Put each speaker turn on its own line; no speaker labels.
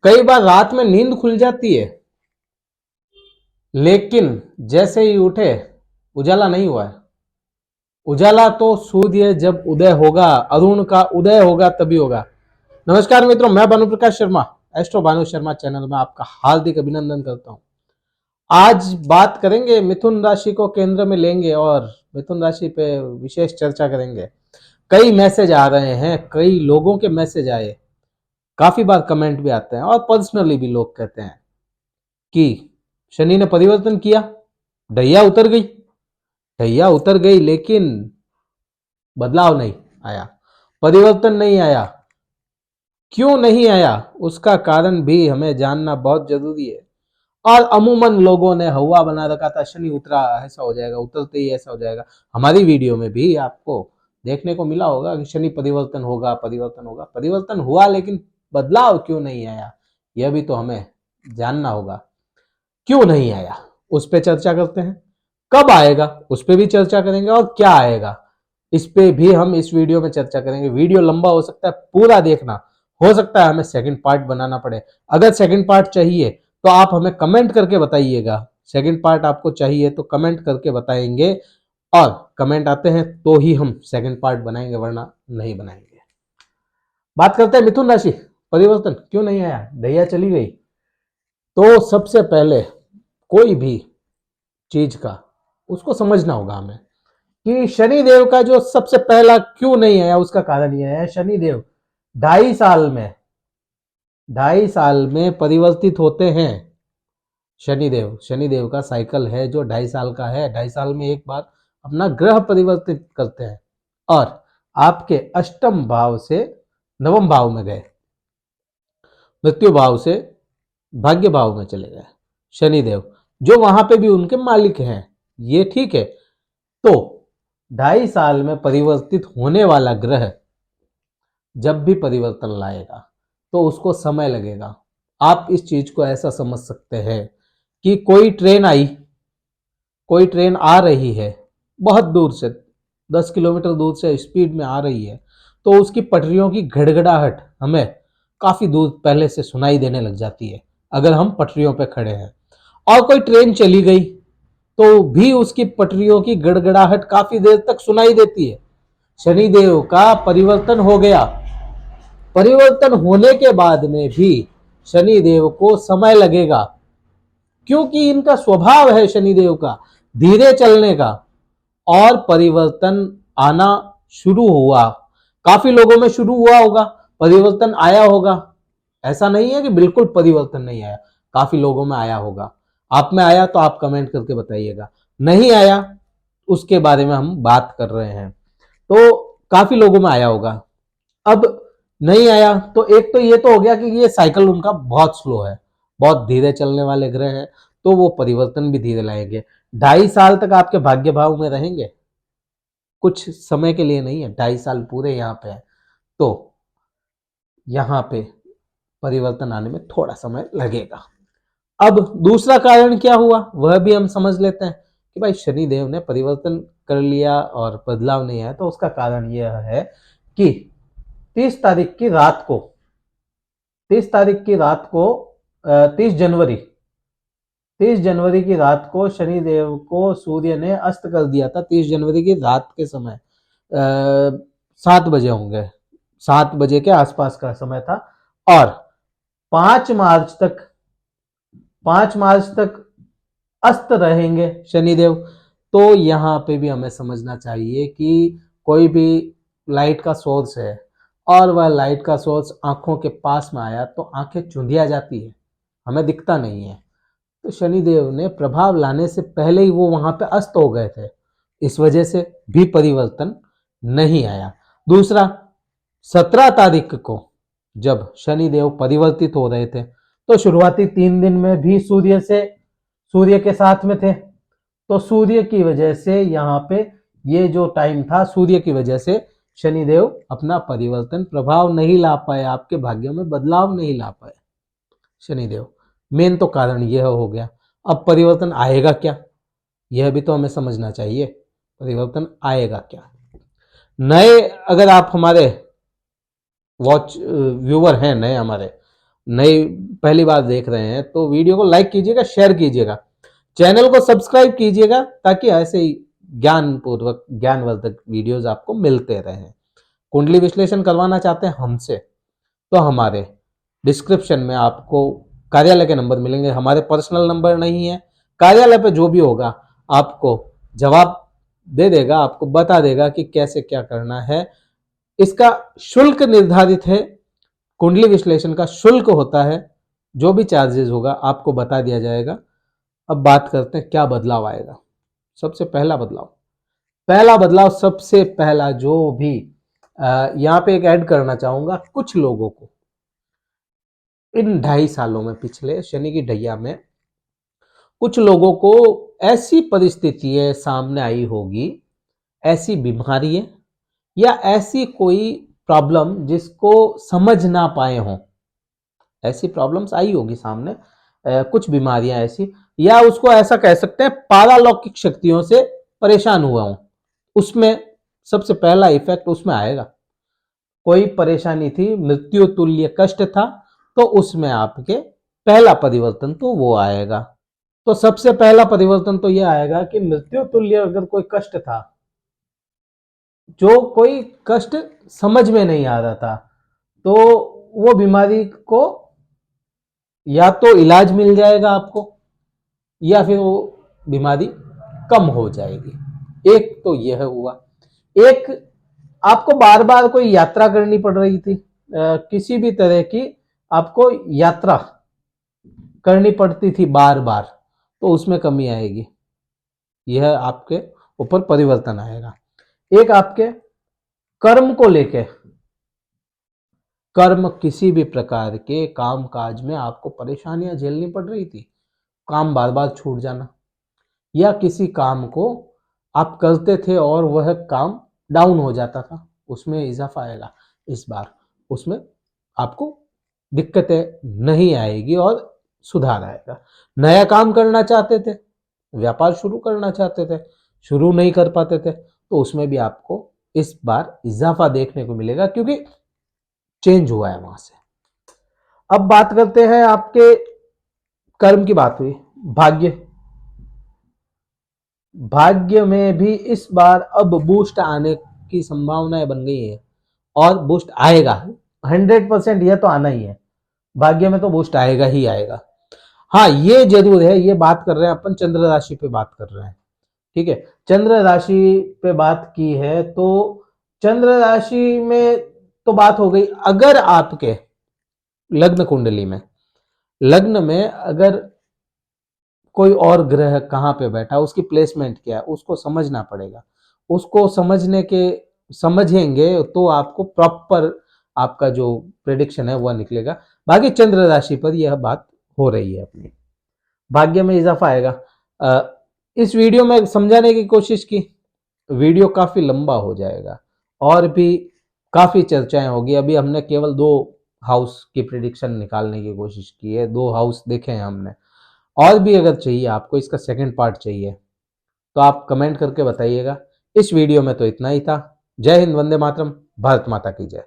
कई बार रात में नींद खुल जाती है, लेकिन जैसे ही उठे उजाला नहीं हुआ है। उजाला तो सूर्य जब उदय होगा, अरुण का उदय होगा तभी होगा। नमस्कार मित्रों, मैं भानु प्रकाश शर्मा, एस्ट्रो भानु शर्मा चैनल में आपका हार्दिक अभिनंदन करता हूं। आज बात करेंगे, मिथुन राशि को केंद्र में लेंगे और मिथुन राशि पे विशेष चर्चा करेंगे। कई मैसेज आ रहे हैं, कई लोगों के मैसेज आए, काफी बार कमेंट भी आते हैं और पर्सनली भी लोग कहते हैं कि शनि ने परिवर्तन किया, ढैया उतर गई। ढैया उतर गई लेकिन बदलाव नहीं आया, परिवर्तन नहीं आया। क्यों नहीं आया, उसका कारण भी हमें जानना बहुत जरूरी है। और अमूमन लोगों ने हवा बना रखा था, शनि उतरा ऐसा हो जाएगा, उतरते ही ऐसा हो जाएगा। हमारी वीडियो में भी आपको देखने को मिला होगा कि शनि परिवर्तन होगा, परिवर्तन होगा। परिवर्तन हुआ लेकिन बदलाव क्यों नहीं आया, यह भी तो हमें जानना होगा। क्यों नहीं आया उस पर चर्चा करते हैं, कब आएगा उस पर भी चर्चा करेंगे, और क्या आएगा इस पे भी हम इस वीडियो में चर्चा करेंगे। वीडियो लंबा हो सकता है, पूरा देखना। हो सकता है हमें सेकंड पार्ट बनाना पड़े। अगर सेकंड पार्ट चाहिए तो आप हमें कमेंट करके बताइएगा। सेकंड पार्ट आपको चाहिए तो कमेंट करके बताएंगे, और कमेंट आते हैं तो ही हम सेकंड पार्ट बनाएंगे, वरना नहीं बनाएंगे। बात करते हैं मिथुन राशि, परिवर्तन क्यों नहीं आया, ढैया चली गई। तो सबसे पहले कोई भी चीज का उसको समझना होगा हमें कि शनिदेव का जो सबसे पहला क्यों नहीं आया, उसका कारण यह है, शनिदेव 2.5 साल में परिवर्तित होते हैं। शनिदेव का साइकिल है जो 2.5 साल का है। 2.5 साल में एक बार अपना ग्रह परिवर्तित करते हैं, और आपके अष्टम भाव से नवम भाव में गए, मृत्यु भाव से भाग्य भाव में चले गए शनिदेव, जो वहां पे भी उनके मालिक हैं। ये ठीक है। तो 2.5 साल में परिवर्तित होने वाला ग्रह जब भी परिवर्तन लाएगा तो उसको समय लगेगा। आप इस चीज को ऐसा समझ सकते हैं कि कोई ट्रेन आ रही है, बहुत दूर से, 10 किलोमीटर दूर से स्पीड में आ रही है, तो उसकी पटरियों की घड़घड़ाहट हमें काफी दूर पहले से सुनाई देने लग जाती है अगर हम पटरियों पर खड़े हैं। और कोई ट्रेन चली गई तो भी उसकी पटरियों की गड़गड़ाहट काफी देर तक सुनाई देती है। शनिदेव का परिवर्तन हो गया, परिवर्तन होने के बाद में भी शनिदेव को समय लगेगा, क्योंकि इनका स्वभाव है शनिदेव का धीरे चलने का। और परिवर्तन आना शुरू हुआ, काफी लोगों में शुरू हुआ होगा, परिवर्तन आया होगा। ऐसा नहीं है कि बिल्कुल परिवर्तन नहीं आया, काफी लोगों में आया होगा। आप में आया तो आप कमेंट करके बताइएगा, नहीं आया उसके बारे में हम बात कर रहे हैं। तो काफी लोगों में आया होगा। अब नहीं आया तो एक तो ये तो हो गया कि ये साइकिल उनका बहुत स्लो है, बहुत धीरे चलने वाले ग्रह हैं, तो वो परिवर्तन भी धीरे लाएंगे। 2.5 साल तक आपके भाग्य भाव में रहेंगे, कुछ समय के लिए नहीं है, 2.5 साल पूरे यहाँ पे है। तो यहाँ पे परिवर्तन आने में थोड़ा समय लगेगा। अब दूसरा कारण क्या हुआ वह भी हम समझ लेते हैं कि भाई शनिदेव ने परिवर्तन कर लिया और बदलाव नहीं आया। तो उसका कारण यह है कि 30 तारीख की रात को 30 तारीख की रात को 30 जनवरी की रात को शनिदेव को सूर्य ने अस्त कर दिया था। 30 जनवरी की रात के समय 7 बजे होंगे, 7 बजे के आसपास का समय था। और 5 मार्च तक अस्त रहेंगे शनिदेव। तो यहाँ पे भी हमें समझना चाहिए कि कोई भी लाइट का सोर्स है और वह लाइट का सोर्स आंखों के पास में आया तो आंखें चुंधिया जाती है, हमें दिखता नहीं है। तो शनिदेव ने प्रभाव लाने से पहले ही वो वहां पे अस्त हो गए थे, इस वजह से भी परिवर्तन नहीं आया। दूसरा, 17 तारीख को जब शनिदेव परिवर्तित हो रहे थे तो शुरुआती 3 दिन में भी सूर्य के साथ में थे। तो सूर्य की वजह से यहाँ पे ये जो टाइम था, सूर्य की वजह से शनिदेव अपना परिवर्तन प्रभाव नहीं ला पाए, आपके भाग्यों में बदलाव नहीं ला पाए शनिदेव। मेन तो कारण यह हो गया। अब परिवर्तन आएगा क्या, यह भी तो हमें समझना चाहिए। परिवर्तन आएगा क्या, नए अगर आप हमारे व्यूअर हैं, नए हमारे नई पहली बार देख रहे हैं तो वीडियो को लाइक कीजिएगा, शेयर कीजिएगा, चैनल को सब्सक्राइब कीजिएगा ताकि ऐसे ही ज्ञानपूर्वक ज्ञानवर्धक वीडियोस आपको मिलते रहें। कुंडली विश्लेषण करवाना चाहते हैं हमसे तो हमारे डिस्क्रिप्शन में आपको कार्यालय के नंबर मिलेंगे। हमारे पर्सनल नंबर नहीं है, कार्यालय पे जो भी होगा आपको जवाब दे देगा, आपको बता देगा कि कैसे क्या करना है। इसका शुल्क निर्धारित है, कुंडली विश्लेषण का शुल्क होता है, जो भी चार्जेस होगा आपको बता दिया जाएगा। अब बात करते हैं क्या बदलाव आएगा। सबसे पहला बदलाव सबसे पहला जो भी यहाँ पे एक ऐड करना चाहूंगा, कुछ लोगों को इन 2.5 सालों में, पिछले शनि की ढैया में कुछ लोगों को ऐसी परिस्थितियां सामने आई होगी, ऐसी बीमारियां या ऐसी कोई प्रॉब्लम जिसको समझ ना पाए हों, ऐसी प्रॉब्लम्स आई होगी सामने, कुछ बीमारियां ऐसी, या उसको ऐसा कह सकते हैं पारालौकिक शक्तियों से परेशान हुआ हूं, उसमें सबसे पहला इफेक्ट उसमें आएगा। कोई परेशानी थी, मृत्यु तुल्य कष्ट था, तो उसमें आपके पहला परिवर्तन तो वो आएगा। तो सबसे पहला परिवर्तन तो ये आएगा कि मृत्यु तुल्य अगर कोई कष्ट था, जो कोई कष्ट समझ में नहीं आ रहा था, तो वो बीमारी को या तो इलाज मिल जाएगा आपको या फिर वो बीमारी कम हो जाएगी। एक तो यह हुआ। एक, आपको बार बार कोई यात्रा करनी पड़ रही थी, किसी भी तरह की आपको यात्रा करनी पड़ती थी बार बार, तो उसमें कमी आएगी। यह आपके ऊपर परिवर्तन आएगा। एक आपके कर्म को लेके, कर्म, किसी भी प्रकार के काम काज में आपको परेशानियां झेलनी पड़ रही थी, काम बार बार छूट जाना, या किसी काम को आप करते थे और वह काम डाउन हो जाता था, उसमें इजाफा आएगा। इस बार उसमें आपको दिक्कतें नहीं आएगी और सुधार आएगा। नया काम करना चाहते थे, व्यापार शुरू करना चाहते थे, शुरू नहीं कर पाते थे, तो उसमें भी आपको इस बार इजाफा देखने को मिलेगा क्योंकि चेंज हुआ है वहां से। अब बात करते हैं, आपके कर्म की बात हुई, भाग्य, भाग्य में भी इस बार अब बूस्ट आने की संभावनाएं बन गई है और बूस्ट आएगा 100%। यह तो आना ही है, भाग्य में तो बूस्ट आएगा ही आएगा। हाँ, ये जरूर है, ये बात कर रहे हैं अपन चंद्र राशि पे बात कर रहे हैं, ठीक है। चंद्र राशि पे बात की है तो चंद्र राशि में तो बात हो गई। अगर आपके लग्न कुंडली में, लग्न में अगर कोई और ग्रह कहाँ पे बैठा, उसकी प्लेसमेंट क्या है, उसको समझना पड़ेगा। उसको समझेंगे तो आपको प्रॉपर आपका जो प्रेडिक्शन है वह निकलेगा। बाकी चंद्र राशि पर यह बात हो रही है अपनी। भाग्य में इजाफा आएगा। इस वीडियो में समझाने की कोशिश की, वीडियो काफी लंबा हो जाएगा और भी काफी चर्चाएं होगी। अभी हमने केवल 2 हाउस की प्रिडिक्शन निकालने की कोशिश की है, 2 हाउस देखे हैं हमने। और भी अगर चाहिए आपको, इसका सेकंड पार्ट चाहिए तो आप कमेंट करके बताइएगा। इस वीडियो में तो इतना ही था। जय हिंद, वंदे मातरम, भारत माता की जय।